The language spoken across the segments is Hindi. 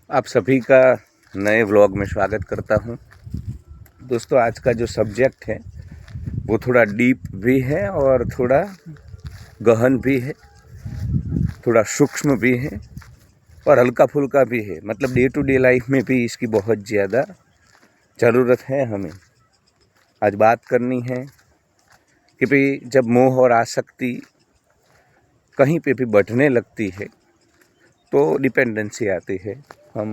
आप सभी का नए व्लॉग में स्वागत करता हूं। दोस्तों, आज का जो सब्जेक्ट है वो थोड़ा डीप भी है और थोड़ा गहन भी है, थोड़ा सूक्ष्म भी है और हल्का फुल्का भी है। मतलब डे टू डे लाइफ में भी इसकी बहुत ज़्यादा ज़रूरत है। हमें आज बात करनी है कि भाई जब मोह और आसक्ति कहीं पे भी बढ़ने लगती है तो डिपेंडेंसी आती है। हम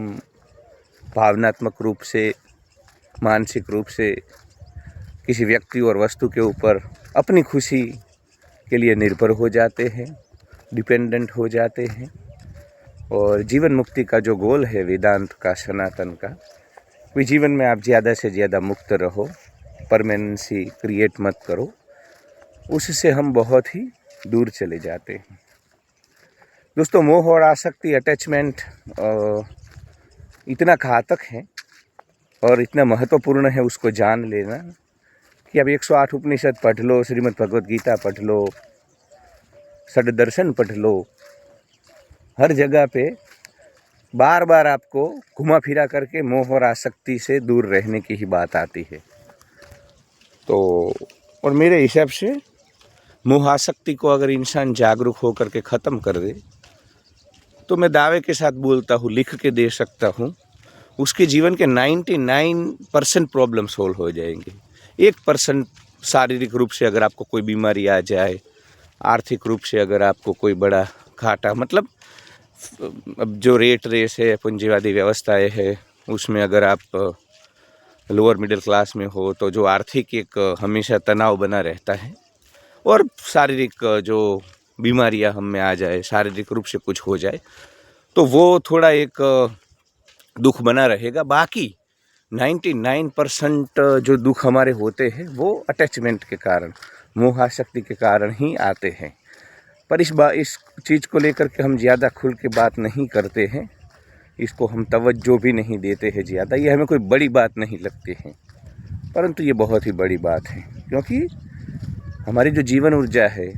भावनात्मक रूप से, मानसिक रूप से किसी व्यक्ति और वस्तु के ऊपर अपनी खुशी के लिए निर्भर हो जाते हैं, डिपेंडेंट हो जाते हैं। और जीवन मुक्ति का जो गोल है वेदांत का, सनातन का, कि जीवन में आप ज़्यादा से ज़्यादा मुक्त रहो, परमानेंसी क्रिएट मत करो, उससे हम बहुत ही दूर चले जाते हैं। दोस्तों, मोह और आसक्ति, अटैचमेंट इतना घातक है और इतना महत्वपूर्ण है उसको जान लेना कि अब 108 उपनिषद पढ़ लो, श्रीमद् भगवद गीता पढ़ लो, षड दर्शन पढ़ लो, हर जगह पे बार बार आपको घुमा फिरा करके मोह और आसक्ति से दूर रहने की ही बात आती है। तो और मेरे हिसाब से मोह आसक्ति को अगर इंसान जागरूक होकर के ख़त्म कर दे तो मैं दावे के साथ बोलता हूँ, लिख के दे सकता हूँ, उसके जीवन के 99% प्रॉब्लम सोल्व हो जाएंगे। 1% शारीरिक रूप से अगर आपको कोई बीमारी आ जाए, आर्थिक रूप से अगर आपको कोई बड़ा घाटा, मतलब अब जो रेट रेस है, पूंजीवादी व्यवस्थाएं है, उसमें अगर आप लोअर मिडिल क्लास में हो तो जो आर्थिक एक हमेशा तनाव बना रहता है और शारीरिक जो बीमारियां हम में आ जाए, शारीरिक रूप से कुछ हो जाए, तो वो थोड़ा एक दुख बना रहेगा। बाकी 99% जो दुख हमारे होते हैं वो अटैचमेंट के कारण, मोह आसक्ति के कारण ही आते हैं। पर इस चीज़ को लेकर के हम ज़्यादा खुल के बात नहीं करते हैं, इसको हम तवज्जो भी नहीं देते हैं ज़्यादा। ये हमें कोई बड़ी बात नहीं लगती है, परंतु ये बहुत ही बड़ी बात है, क्योंकि हमारी जो जीवन ऊर्जा है,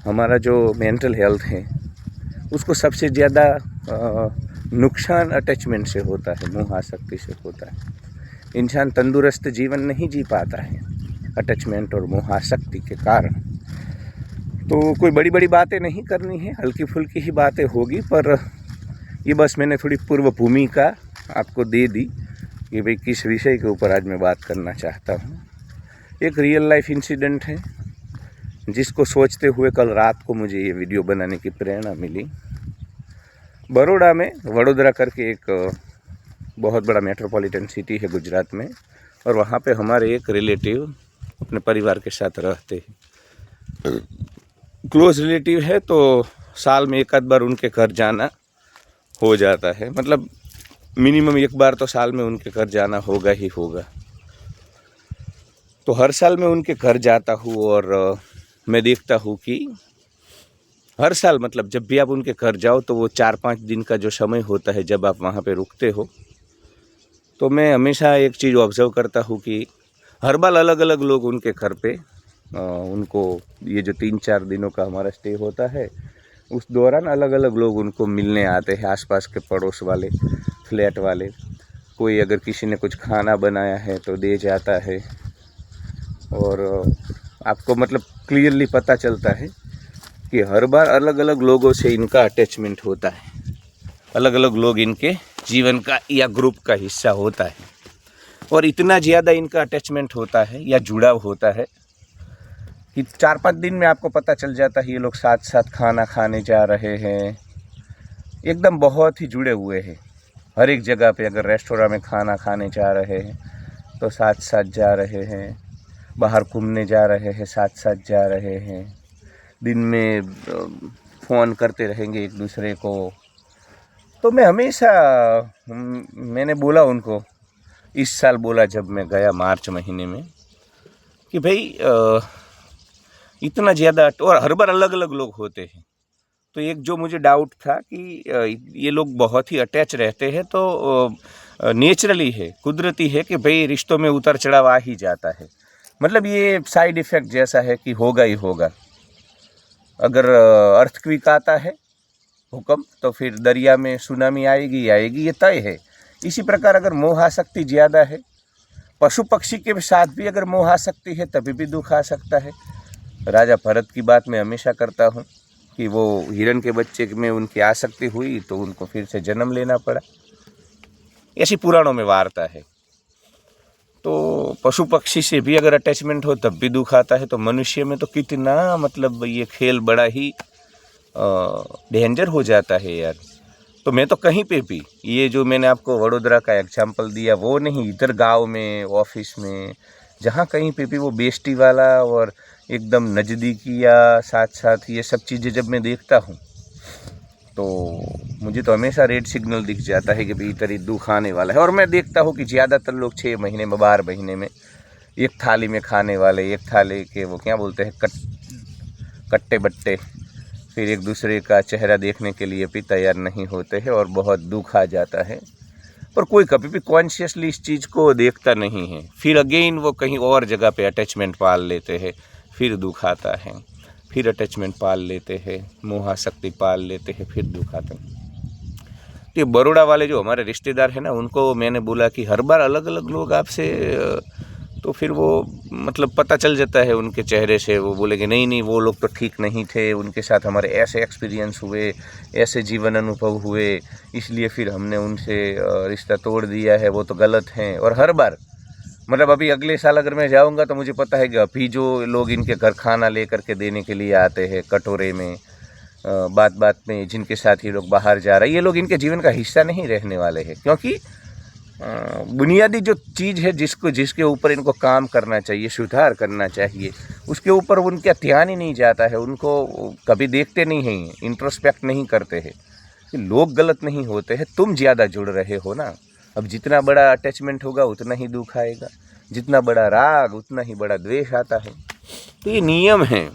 हमारा जो मेंटल हेल्थ है, उसको सबसे ज़्यादा नुकसान अटैचमेंट से होता है, मोह आसक्ति से होता है। इंसान तंदुरुस्त जीवन नहीं जी पाता है अटैचमेंट और मोह आसक्ति के कारण। तो कोई बड़ी बड़ी बातें नहीं करनी है, हल्की फुल्की ही बातें होगी। पर ये बस मैंने थोड़ी पूर्व भूमिका आपको दे दी कि भाई किस विषय के ऊपर आज मैं बात करना चाहता हूँ। एक रियल लाइफ इंसिडेंट है जिसको सोचते हुए कल रात को मुझे ये वीडियो बनाने की प्रेरणा मिली। बड़ौदा में, वडोदरा करके एक बहुत बड़ा मेट्रोपॉलिटन सिटी है गुजरात में, और वहाँ पे हमारे एक रिलेटिव अपने परिवार के साथ रहते हैं। क्लोज रिलेटिव है तो साल में एक आध बार उनके घर जाना हो जाता है। मतलब मिनिमम एक बार तो साल में उनके घर जाना होगा ही होगा। तो हर साल मैं उनके घर जाता हूँ और मैं देखता हूँ कि हर साल, मतलब जब भी आप उनके घर जाओ तो वो 4-5 दिन का जो समय होता है जब आप वहाँ पे रुकते हो, तो मैं हमेशा एक चीज़ ऑब्ज़र्व करता हूँ कि हर बार अलग अलग लोग उनके घर पे उनको, ये जो 3-4 दिनों का हमारा स्टे होता है, उस दौरान अलग अलग लोग उनको मिलने आते हैं, आसपास के पड़ोस वाले, फ्लैट वाले। कोई अगर किसी ने कुछ खाना बनाया है तो दे जाता है, और आपको मतलब क्लियरली पता चलता है कि हर बार अलग अलग लोगों से इनका अटैचमेंट होता है, अलग अलग लोग इनके जीवन का या ग्रुप का हिस्सा होता है, और इतना ज़्यादा इनका अटैचमेंट होता है या जुड़ाव होता है कि 4-5 दिन में आपको पता चल जाता है ये लोग साथ साथ खाना खाने जा रहे हैं, एकदम बहुत ही जुड़े हुए हैं। हर एक जगह पे अगर रेस्टोरेंट में खाना खाने जा रहे हैं तो साथ साथ जा रहे हैं, बाहर घूमने जा रहे हैं साथ साथ जा रहे हैं, दिन में फ़ोन करते रहेंगे एक दूसरे को। तो मैं हमेशा, मैंने बोला उनको, इस साल बोला जब मैं गया मार्च महीने में, कि भाई इतना ज़्यादा, और हर बार अलग अलग लोग होते हैं। तो एक जो मुझे डाउट था कि ये लोग बहुत ही अटैच रहते हैं, तो नेचुरली है, कुदरती है कि भाई रिश्तों में उतार चढ़ाव आ ही जाता है। मतलब ये साइड इफ़ेक्ट जैसा है कि होगा ही होगा। अगर अर्थक्वेक आता है, भूकंप तो फिर दरिया में सुनामी आएगी आएगी, ये तय है। इसी प्रकार अगर मोह आसक्ति ज़्यादा है, पशु पक्षी के साथ भी अगर मोह आसक्ति है तभी भी दुख आ सकता है। राजा भरत की बात मैं हमेशा करता हूँ कि वो हिरण के बच्चे में उनकी आसक्ति हुई तो उनको फिर से जन्म लेना पड़ा, ऐसी पुराणों में वार्ता है। तो पशु पक्षी से भी अगर अटैचमेंट हो तब भी दुख आता है, तो मनुष्य में तो कितना मतलब ये खेल बड़ा ही डेंजर हो जाता है यार। तो मैं तो कहीं पे भी, ये जो मैंने आपको वडोदरा का एग्जाम्पल दिया वो नहीं, इधर गांव में, ऑफिस में, जहाँ कहीं पे भी वो बेस्टी वाला और एकदम नज़दीकी या साथ साथ ये सब चीज़ें जब मैं देखता हूँ तो मुझे तो हमेशा रेड सिग्नल दिख जाता है कि भाई इधर ही दुख आने वाला है। और मैं देखता हूँ कि ज़्यादातर लोग 6 महीने में 12 महीने में एक थाली में खाने वाले, एक थाली के वो क्या बोलते हैं कट्टे बट्टे, फिर एक दूसरे का चेहरा देखने के लिए भी तैयार नहीं होते हैं और बहुत दुख आ जाता है। पर कोई कभी भी कॉन्शियसली इस चीज़ को देखता नहीं है। फिर अगेन वो कहीं और जगह पे अटैचमेंट पाल लेते हैं, फिर दुख आता है। फिर अटैचमेंट पाल लेते हैं, मोहासक्ति पाल लेते हैं, फिर दुख आता है। तो ये बड़ौदा वाले जो हमारे रिश्तेदार हैं ना, उनको मैंने बोला कि हर बार अलग अलग लोग आपसे, तो फिर वो मतलब पता चल जाता है उनके चेहरे से। वो बोलेंगे नहीं नहीं वो लोग तो ठीक नहीं थे, उनके साथ हमारे ऐसे एक्सपीरियंस हुए, ऐसे जीवन अनुभव हुए, इसलिए फिर हमने उनसे रिश्ता तोड़ दिया है, वो तो गलत हैं। और हर बार मतलब अभी अगले साल अगर मैं जाऊंगा तो मुझे पता है कि अभी जो लोग इनके घर खाना ले करके देने के लिए आते हैं कटोरे में, बात बात में जिनके साथ ये लोग बाहर जा रहे हैं, ये लोग इनके जीवन का हिस्सा नहीं रहने वाले हैं। क्योंकि बुनियादी जो चीज़ है जिसके ऊपर इनको काम करना चाहिए, सुधार करना चाहिए, उसके ऊपर उनका ध्यान ही नहीं जाता है। उनको कभी देखते नहीं हैं, इंट्रोस्पेक्ट नहीं करते हैं कि लोग गलत नहीं होते हैं, तुम ज़्यादा जुड़ रहे हो ना। अब जितना बड़ा अटैचमेंट होगा उतना ही दुख आएगा, जितना बड़ा राग उतना ही बड़ा द्वेष आता है। तो ये नियम है,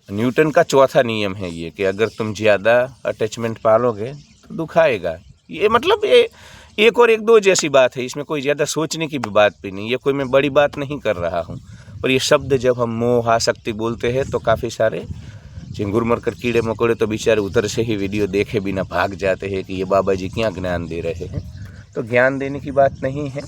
न्यूटन का चौथा नियम है ये, कि अगर तुम ज़्यादा अटैचमेंट पालोगे तो दुख आएगा। ये मतलब ये 1 और 1 2 जैसी बात है, इसमें कोई ज़्यादा सोचने की भी बात भी नहीं, ये कोई मैं बड़ी बात नहीं कर रहा हूँ। और ये शब्द जब हम मोह आसक्ति बोलते हैं तो काफ़ी सारे चिंगुर मरकर कीड़े मकोड़े तो बेचारे उधर से ही वीडियो देखे बिना भाग जाते हैं कि ये बाबा जी क्या ज्ञान दे रहे हैं। तो ज्ञान देने की बात नहीं है,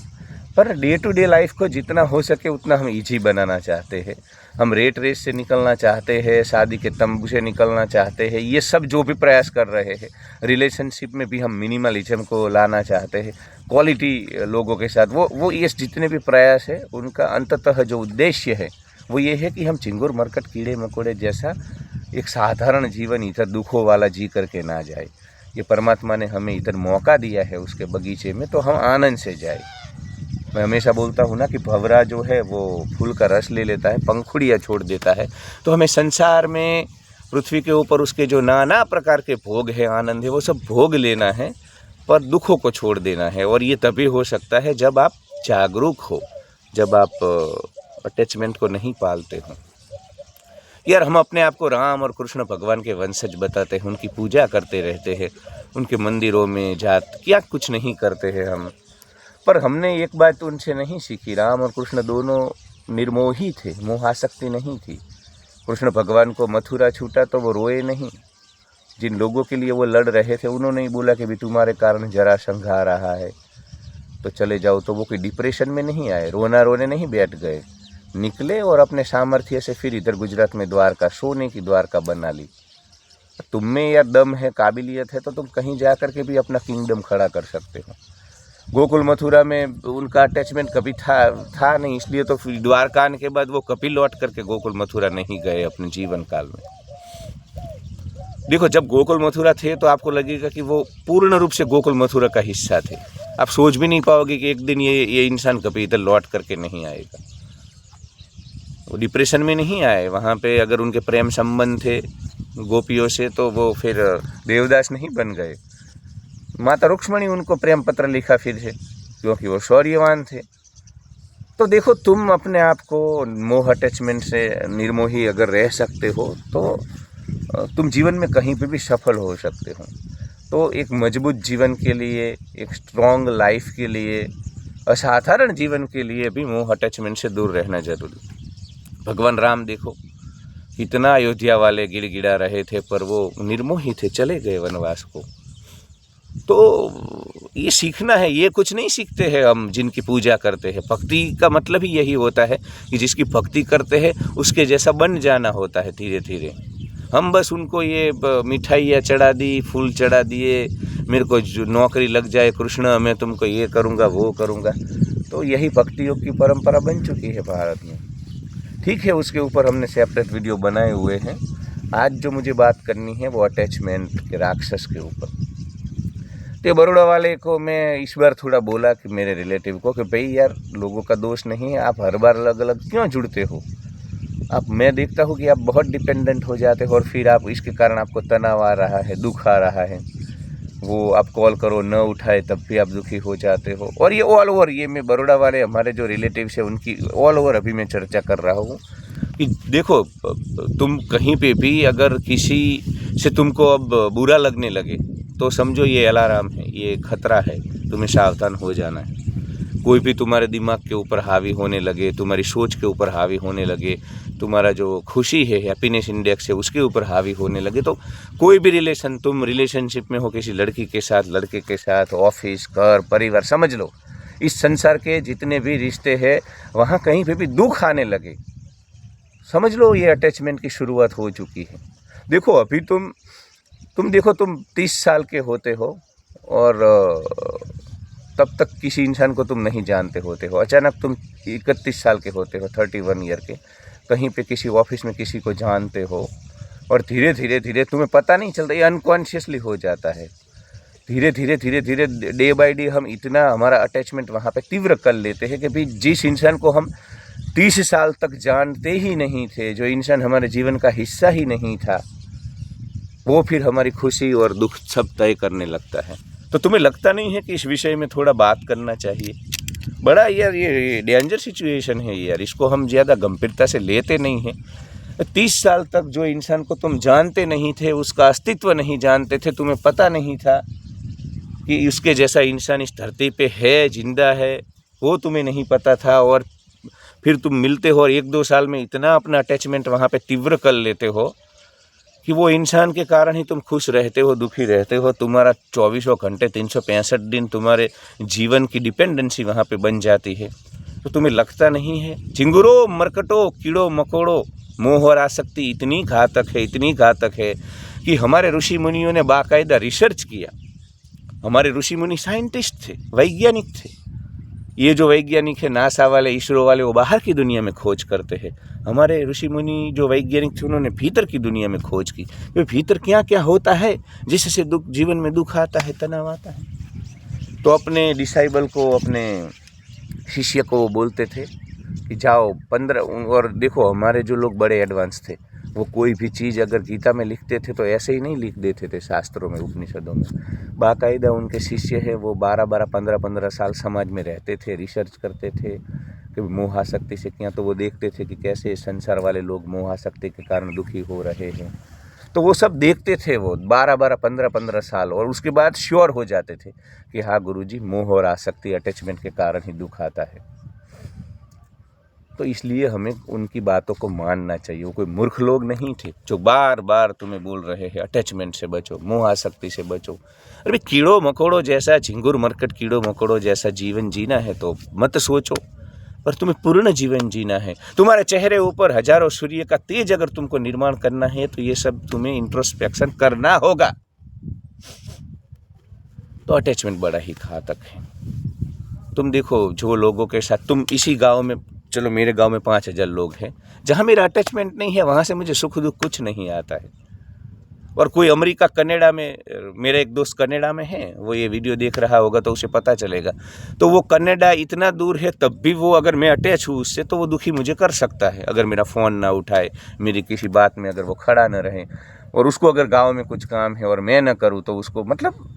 per day to day life को जितना हो सके उतना हम ईजी बनाना चाहते हैं। हम रेट रेस से निकलना चाहते हैं, शादी के तंबू से निकलना चाहते हैं, ये सब जो भी प्रयास कर रहे हैं। रिलेशनशिप में भी हम मिनिमलिज्म को लाना चाहते हैं, क्वालिटी लोगों के साथ। वो ये जितने भी प्रयास है उनका अंततः जो उद्देश्य है वो ये है कि हम चिंगुर मरकट कीड़े मकोड़े जैसा एक साधारण जीवन इधर दुखों वाला जी करके ना जाए। ये परमात्मा ने हमें इधर मौका दिया है उसके बगीचे में, तो हम आनंद से जाए। मैं हमेशा बोलता हूँ ना कि भंवरा जो है वो फूल का रस ले लेता है, पंखुड़ियाँ छोड़ देता है। तो हमें संसार में, पृथ्वी के ऊपर उसके जो नाना प्रकार के भोग है, आनंद है, वो सब भोग लेना है, पर दुखों को छोड़ देना है। और ये तभी हो सकता है जब आप जागरूक हो, जब आप अटैचमेंट को नहीं पालते हो। यार हम अपने आप को राम और कृष्ण भगवान के वंशज बताते हैं, उनकी पूजा करते रहते हैं, उनके मंदिरों में जात क्या कुछ नहीं करते हैं हम। पर हमने एक बात उनसे नहीं सीखी, राम और कृष्ण दोनों निर्मोही थे, मोहासक्ति नहीं थी। कृष्ण भगवान को मथुरा छूटा तो वो रोए नहीं। जिन लोगों के लिए वो लड़ रहे थे उन्होंने ही बोला कि भी तुम्हारे कारण जरासंध आ रहा है तो चले जाओ, तो वो कोई डिप्रेशन में नहीं आए, रोना रोने नहीं बैठ गए, निकले और अपने सामर्थ्य से फिर इधर गुजरात में द्वारका, सोने की द्वारका बना ली। तुम में या दम है, काबिलियत है, तो तुम कहीं जा कर के भी अपना किंगडम खड़ा कर सकते हो। गोकुल मथुरा में उनका अटैचमेंट कभी था नहीं, इसलिए तो फिर द्वारका आने के बाद वो कभी लौट करके गोकुल मथुरा नहीं गए अपने जीवन काल में। देखो जब गोकुल मथुरा थे तो आपको लगेगा कि वो पूर्ण रूप से गोकुल मथुरा का हिस्सा थे। आप सोच भी नहीं पाओगे कि एक दिन ये इंसान कभी इधर लौट करके नहीं आएगा। वो डिप्रेशन में नहीं आए, वहाँ पे अगर उनके प्रेम संबंध थे गोपियों से तो वो फिर देवदास नहीं बन गए। माता रुक्ष्मणी उनको प्रेम पत्र लिखा फिर से, क्योंकि वो शौर्यवान थे। तो देखो तुम अपने आप को मोह अटैचमेंट से निर्मोही अगर रह सकते हो तो तुम जीवन में कहीं पे भी सफल हो सकते हो। तो एक मजबूत जीवन के लिए, एक स्ट्रॉन्ग लाइफ के लिए, असाधारण जीवन के लिए भी मोह अटैचमेंट से दूर रहना जरूरी। भगवान राम देखो, कितना अयोध्या वाले गिड़गिड़ा रहे थे, पर वो निर्मोही थे, चले गए वनवास को। तो ये सीखना है, ये कुछ नहीं सीखते हैं हम जिनकी पूजा करते हैं। भक्ति का मतलब ही यही होता है कि जिसकी भक्ति करते हैं उसके जैसा बन जाना होता है धीरे धीरे। हम बस उनको ये मिठाइयाँ चढ़ा दी, फूल चढ़ा दिए, मेरे को जो नौकरी लग जाए कृष्ण, मैं तुमको ये करूँगा वो करूँगा, तो यही भक्ति योग की परंपरा बन चुकी है भारत में। ठीक है, उसके ऊपर हमने सेपरेट वीडियो बनाए हुए हैं। आज जो मुझे बात करनी है वो अटैचमेंट के राक्षस के ऊपर। तो बड़ौदा वाले को मैं इस बार थोड़ा बोला कि मेरे रिलेटिव को कि भाई यार, लोगों का दोष नहीं है, आप हर बार अलग अलग क्यों जुड़ते हो। आप, मैं देखता हूँ कि आप बहुत डिपेंडेंट हो जाते हो और फिर आप इसके कारण आपको तनाव आ रहा है, दुख आ रहा है। वो आप कॉल करो न उठाए तब भी आप दुखी हो जाते हो। और ये ऑल ओवर, ये मैं बड़ौदा वाले हमारे जो रिलेटिव्स है उनकी ऑल ओवर अभी मैं चर्चा कर रहा हूँ कि देखो, तुम कहीं पे भी अगर किसी से तुमको अब बुरा लगने लगे तो समझो ये अलार्म है, ये खतरा है, तुम्हें सावधान हो जाना है। कोई भी तुम्हारे दिमाग के ऊपर हावी होने लगे, तुम्हारी सोच के ऊपर हावी होने लगे, तुम्हारा जो खुशी है, हैप्पीनेस इंडेक्स है, उसके ऊपर हावी होने लगे, तो कोई भी रिलेशन, तुम रिलेशनशिप में हो किसी लड़की के साथ, लड़के के साथ, ऑफिस, घर, परिवार, समझ लो इस संसार के जितने भी रिश्ते हैं वहाँ कहीं पे भी दुख आने लगे, समझ लो ये अटैचमेंट की शुरुआत हो चुकी है। देखो अभी तुम देखो, तुम 30 साल के होते हो और तब तक किसी इंसान को तुम नहीं जानते होते हो। अचानक तुम 31 साल के होते हो, 31 ईयर के, कहीं पे किसी ऑफिस में किसी को जानते हो और धीरे धीरे धीरे तुम्हें पता नहीं चलता, ये अनकॉन्शियसली हो जाता है। धीरे धीरे धीरे धीरे डे बाय डे हम इतना हमारा अटैचमेंट वहाँ पे तीव्र कर लेते हैं कि भाई जिस इंसान को हम 30 साल तक जानते ही नहीं थे, जो इंसान हमारे जीवन का हिस्सा ही नहीं था, वो फिर हमारी खुशी और दुख सब तय करने लगता है। तो तुम्हें लगता नहीं है कि इस विषय में थोड़ा बात करना चाहिए? बड़ा यार ये डेंजर सिचुएशन है यार, इसको हम ज़्यादा गंभीरता से लेते नहीं हैं। 30 साल तक जो इंसान को तुम जानते नहीं थे, उसका अस्तित्व नहीं जानते थे, तुम्हें पता नहीं था कि उसके जैसा इंसान इस धरती पे है, जिंदा है, वो तुम्हें नहीं पता था। और फिर तुम मिलते हो और 1-2 साल में इतना अपना अटैचमेंट वहाँ पे तीव्र कर लेते हो कि वो इंसान के कारण ही तुम खुश रहते हो, दुखी रहते हो। तुम्हारा 24 घंटे 365 दिन तुम्हारे जीवन की डिपेंडेंसी वहाँ पे बन जाती है। तो तुम्हें लगता नहीं है? चिंगुरो, मरकटो, कीड़ो मकोड़ो, मोह और आसक्ति इतनी घातक है, इतनी घातक है कि हमारे ऋषि मुनियों ने बाकायदा रिसर्च किया। हमारे ऋषि मुनि साइंटिस्ट थे, वैज्ञानिक थे। ये जो वैज्ञानिक है, नासा वाले, इसरो वाले, वो बाहर की दुनिया में खोज करते हैं। हमारे ऋषि मुनि जो वैज्ञानिक थे, उन्होंने भीतर की दुनिया में खोज की कि भीतर क्या क्या होता है जिससे दुख, जीवन में दुख आता है, तनाव आता है। तो अपने डिसाइबल को, अपने शिष्य को वो बोलते थे कि जाओ 15, और देखो हमारे जो लोग बड़े एडवांस थे, वो कोई भी चीज़ अगर गीता में लिखते थे तो ऐसे ही नहीं लिख देते थे शास्त्रों में, उपनिषदों में। बाकायदा उनके शिष्य है वो 12-12, 15-15 साल समाज में रहते थे, रिसर्च करते थे कि मोहाशक्ति से क्या, तो वो देखते थे कि कैसे संसार वाले लोग मोहाशक्ति के कारण दुखी हो रहे हैं। तो वो सब देखते थे वो 12-12, 15-15 साल, और उसके बाद श्योर हो जाते थे कि हाँ गुरुजी, मोह और आसक्ति, अटैचमेंट के कारण ही दुख आता है। तो इसलिए हमें उनकी बातों को मानना चाहिए। वो कोई मूर्ख लोग नहीं थे जो बार बार तुम्हें बोल रहे हैं अटैचमेंट से बचो, मोह आसक्ति से बचो। अरे कीड़ों मकोड़ों जैसा, झिंगुर मरकट कीड़ों मकोड़ों जैसा जीवन जीना है तो मत सोचो, पर तुम्हें पूर्ण जीवन जीना है। तुम्हारे चेहरे ऊपर हजारों सूर्य का तेज अगर तुमको निर्माण करना है तो ये सब तुम्हें इंट्रोस्पेक्शन करना होगा। तो अटैचमेंट बड़ा ही घातक है। तुम देखो जो लोगों के साथ, तुम इसी गांव में, चलो मेरे गांव में 5000 लोग हैं, जहां मेरा अटैचमेंट नहीं है वहां से मुझे सुख दुख कुछ नहीं आता है। और कोई अमेरिका, कनाडा में, मेरा एक दोस्त कनाडा में है, वो ये वीडियो देख रहा होगा तो उसे पता चलेगा। तो वो कनाडा इतना दूर है, तब भी वो, अगर मैं अटैच हूँ उससे तो वो दुखी मुझे कर सकता है। अगर मेरा फ़ोन ना उठाए, मेरी किसी बात में अगर वो खड़ा न रहे, और उसको अगर गाँव में कुछ काम है और मैं न करूँ तो उसको, मतलब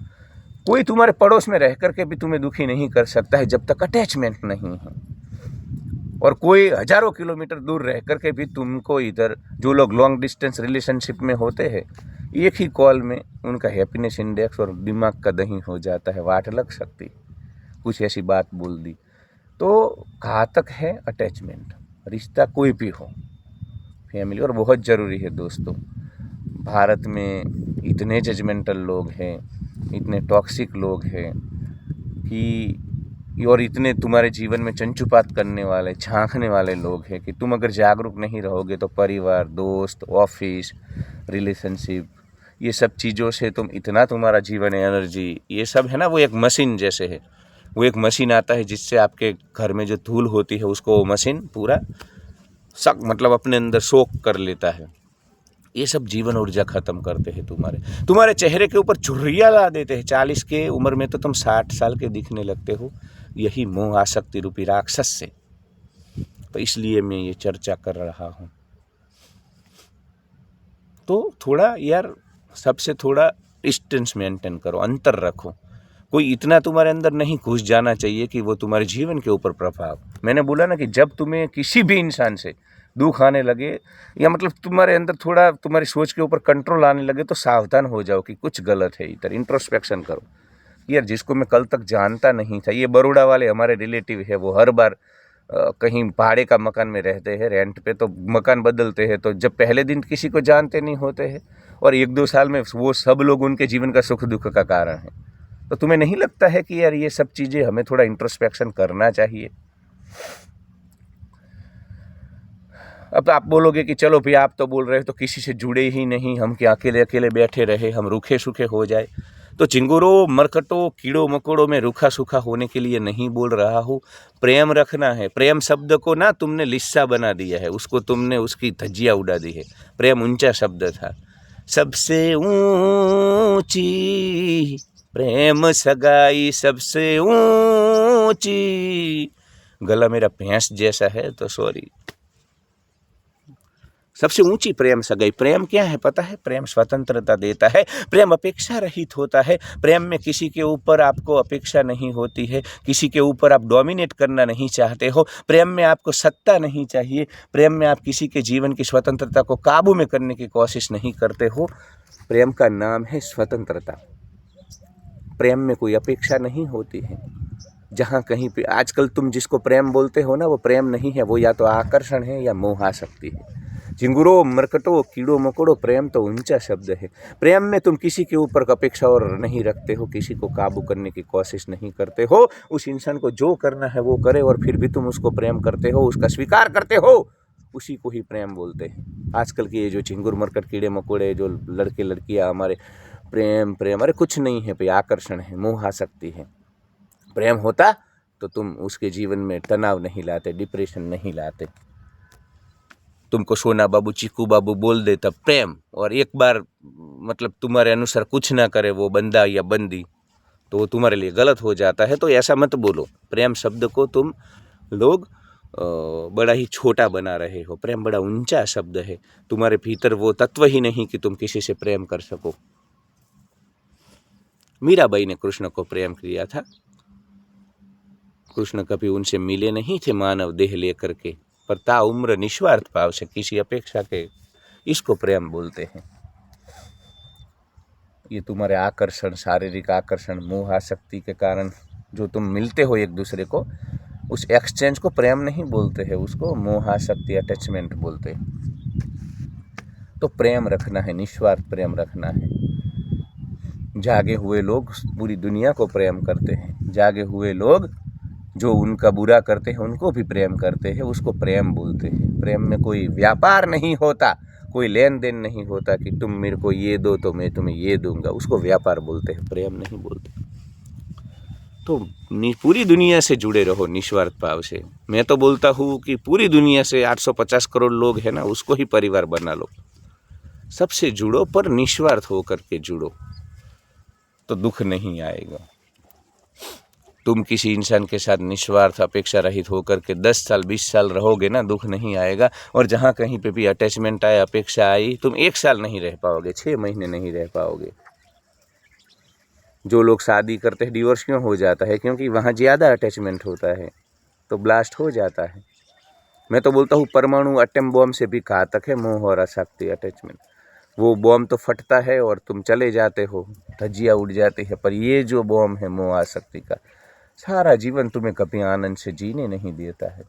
कोई तुम्हारे पड़ोस में रह करके भी तुम्हें दुखी नहीं कर सकता है जब तक अटैचमेंट नहीं है। और कोई हजारों किलोमीटर दूर रह करके भी तुमको, इधर जो लोग लॉन्ग डिस्टेंस रिलेशनशिप में होते हैं, एक ही कॉल में उनका हैप्पीनेस इंडेक्स और दिमाग का दही हो जाता है, वाट लग सकती, कुछ ऐसी बात बोल दी। तो घातक है अटैचमेंट, रिश्ता कोई भी हो। फैमिली, और बहुत ज़रूरी है दोस्तों। भारत में इतने जजमेंटल लोग हैं, इतने टॉक्सिक लोग हैं कि, और इतने तुम्हारे जीवन में चंचुपात करने वाले, झांकने वाले लोग हैं कि तुम अगर जागरूक नहीं रहोगे तो परिवार, दोस्त, ऑफिस, रिलेशनशिप, ये सब चीज़ों से तुम इतना, तुम्हारा जीवन, एनर्जी, ये सब है ना, वो एक मशीन जैसे है। वो एक मशीन आता है जिससे आपके घर में जो धूल होती है उसको वो मशीन पूरा मतलब अपने अंदर सोख कर लेता है। ये सब जीवन ऊर्जा खत्म करते हैं तुम्हारे चेहरे के ऊपर झुर्रियाँ ला देते हैं। 40 के उम्र में तो तुम 60 साल के दिखने लगते हो, यही मोह आसक्ति रूपी राक्षस से। तो इसलिए मैं ये चर्चा कर रहा हूँ। तो थोड़ा यार, सबसे थोड़ा डिस्टेंस मेंटेन करो, अंतर रखो। कोई इतना तुम्हारे अंदर नहीं घुस जाना चाहिए कि वो तुम्हारे जीवन के ऊपर प्रभाव। मैंने बोला ना कि जब तुम्हें किसी भी इंसान से दुख आने लगे, या मतलब तुम्हारे अंदर थोड़ा तुम्हारी सोच के ऊपर कंट्रोल आने लगे, तो सावधान हो जाओ कि कुछ गलत है इधर। इंट्रोस्पेक्शन करो। यार, जिसको मैं कल तक जानता नहीं था, ये बड़ौदा वाले हमारे रिलेटिव है, वो हर बार कहीं भाड़े का मकान में रहते हैं, रेंट पे, तो मकान बदलते हैं। तो जब पहले दिन किसी को जानते नहीं होते हैं, और 1-2 साल में वो सब लोग उनके जीवन का सुख दुख का कारण है। तो तुम्हें नहीं लगता है कि यार ये सब चीज़ें हमें थोड़ा इंट्रोस्पेक्शन करना चाहिए? अब आप बोलोगे कि चलो भाई, आप तो बोल रहे हो तो किसी से जुड़े ही नहीं, हम क्या अकेले अकेले बैठे रहे, हम रूखे सूखे हो जाए। तो चिंगुरों, मरकटों, कीड़ों मकोड़ों में रूखा सूखा होने के लिए नहीं बोल रहा हूँ। प्रेम रखना है। प्रेम शब्द को ना तुमने लिस्सा बना दिया है, उसको तुमने उसकी धज्जियाँ उड़ा दी है। प्रेम ऊंचा शब्द था। सबसे ऊंची प्रेम सगाई, सबसे ऊंची। गला मेरा भैंस जैसा है तो सॉरी। सबसे ऊंची प्रेम सगाई। प्रेम क्या है पता है? प्रेम स्वतंत्रता देता है। प्रेम अपेक्षा रहित होता है। प्रेम में किसी के ऊपर आपको अपेक्षा नहीं होती है, किसी के ऊपर आप डोमिनेट करना नहीं चाहते हो। प्रेम में आपको सत्ता नहीं चाहिए। प्रेम में आप किसी के जीवन की स्वतंत्रता को काबू में करने की कोशिश नहीं करते हो। प्रेम का नाम है स्वतंत्रता। प्रेम में कोई अपेक्षा नहीं होती है। जहाँ कहीं पे आजकल तुम जिसको प्रेम बोलते हो ना, वो प्रेम नहीं है, वो या तो आकर्षण है या मोह आसक्ति है। झिंगुरों, मरकटों, कीड़ों मकोड़ों, प्रेम तो ऊंचा शब्द है। प्रेम में तुम किसी के ऊपर अपेक्षा और नहीं रखते हो, किसी को काबू करने की कोशिश नहीं करते हो। उस इंसान को जो करना है वो करे, और फिर भी तुम उसको प्रेम करते हो, उसका स्वीकार करते हो, उसी को ही प्रेम बोलते हैं। आजकल के ये जो झिंगुर मरकट कीड़े मकोड़े जो लड़के लड़कियाँ हमारे, प्रेम प्रेम, अरे कुछ नहीं है भाई, आकर्षण है, मोह आसक्ति है। प्रेम होता तो तुम उसके जीवन में तनाव नहीं लाते, डिप्रेशन नहीं लाते। तुमको सोना बाबू, चीकू बाबू बोल दे तब प्रेम, और एक बार मतलब तुम्हारे अनुसार कुछ ना करे वो बंदा या बंदी, तो वो तुम्हारे लिए गलत हो जाता है। तो ऐसा मत बोलो। प्रेम शब्द को तुम लोग बड़ा ही छोटा बना रहे हो। प्रेम बड़ा ऊंचा शब्द है। तुम्हारे भीतर वो तत्व ही नहीं कि तुम किसी से प्रेम कर सको। मीराबाई ने कृष्ण को प्रेम किया था। कृष्ण कभी उनसे मिले नहीं थे मानव देह लेकर के, पर ताउम्र निस्वार्थ भाव से, किसी अपेक्षा के, इसको प्रेम बोलते हैं। ये तुम्हारे आकर्षण, शारीरिक आकर्षण, मोह आसक्ति के कारण जो तुम मिलते हो एक दूसरे को, उस एक्सचेंज को प्रेम नहीं बोलते हैं, उसको मोह आसक्ति, अटैचमेंट बोलते हैं। तो प्रेम रखना है, निस्वार्थ प्रेम रखना है। जागे हुए लोग पूरी दुनिया को प्रेम करते हैं। जागे हुए लोग जो उनका बुरा करते हैं उनको भी प्रेम करते हैं, उसको प्रेम बोलते हैं। प्रेम में कोई व्यापार नहीं होता, कोई लेन देन नहीं होता कि तुम मेरे को ये दो तो मैं तुम्हें ये दूंगा, उसको व्यापार बोलते हैं, प्रेम नहीं बोलते। तो पूरी दुनिया से जुड़े रहो निस्वार्थ भाव से। मैं तो बोलता हूँ कि पूरी दुनिया से 850 करोड़ लोग हैं ना, उसको ही परिवार बना लो। सबसे जुड़ो, पर निस्वार्थ होकर के जुड़ो, तो दुख नहीं आएगा। तुम किसी इंसान के साथ निस्वार्थ अपेक्षा रहित होकर के 10 साल 20 साल रहोगे ना, दुख नहीं आएगा। और जहाँ कहीं पे भी अटैचमेंट आए, अपेक्षा आई, तुम 1 साल नहीं रह पाओगे, 6 महीने नहीं रह पाओगे। जो लोग शादी करते हैं, डिवोर्स क्यों हो जाता है? क्योंकि वहाँ ज़्यादा अटैचमेंट होता है, तो ब्लास्ट हो जाता है। मैं तो बोलता हूँ परमाणु एटम बॉम्ब से भी घातक है मोह और आसक्ति, अटैचमेंट। वो बॉम्ब तो फटता है और तुम चले जाते हो, धज्जियाँ उड़ जाती है, पर ये जो बॉम्ब है मोह आसक्ति का, सारा जीवन तुम्हें कभी आनंद से जीने नहीं देता है।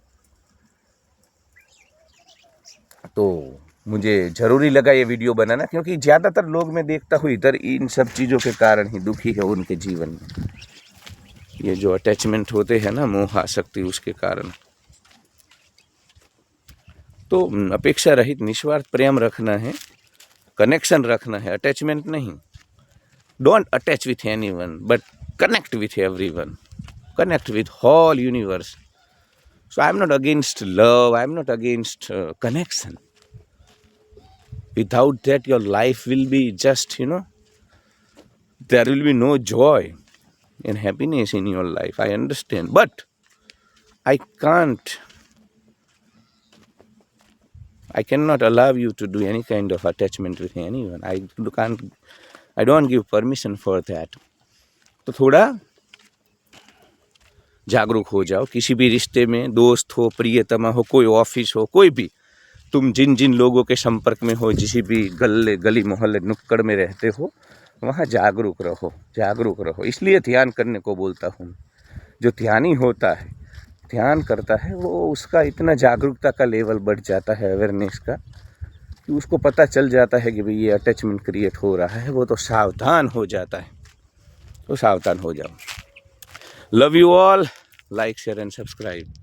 तो मुझे ज़रूरी लगा ये वीडियो बनाना, क्योंकि ज़्यादातर लोग मैं देखता हूँ इधर इन सब चीज़ों के कारण ही दुखी है उनके जीवन में। ये जो अटैचमेंट होते हैं ना, मोह आसक्ति, उसके कारण। तो अपेक्षा रहित निस्वार्थ प्रेम रखना है, कनेक्शन रखना है, अटैचमेंट नहीं। Don't attach with anyone but connect with everyone, connect with whole universe. So I'm not against love, I'm not against connection. Without that your life will be just, there will be no joy and happiness in your life. I understand, but I cannot allow you to do any kind of attachment with anyone. I don't give permission for that. तो थोड़ा जागरूक हो जाओ। किसी भी रिश्ते में, दोस्त हो, प्रियतमा हो, कोई ऑफिस हो, कोई भी, तुम जिन जिन लोगों के संपर्क में हो, जिस भी गली मोहल्ले नुक्कड़ में रहते हो, वहाँ जागरूक रहो, जागरूक रहो। इसलिए ध्यान करने को बोलता हूँ। जो ध्यानी होता है, ध्यान करता है, वो उसका इतना जागरूकता का लेवल बढ़ जाता है, अवेयरनेस का, कि उसको पता चल जाता है कि भाई ये अटैचमेंट क्रिएट हो रहा है। वो तो सावधान हो जाता है। तो सावधान हो जाओ। Love you all, like share and subscribe.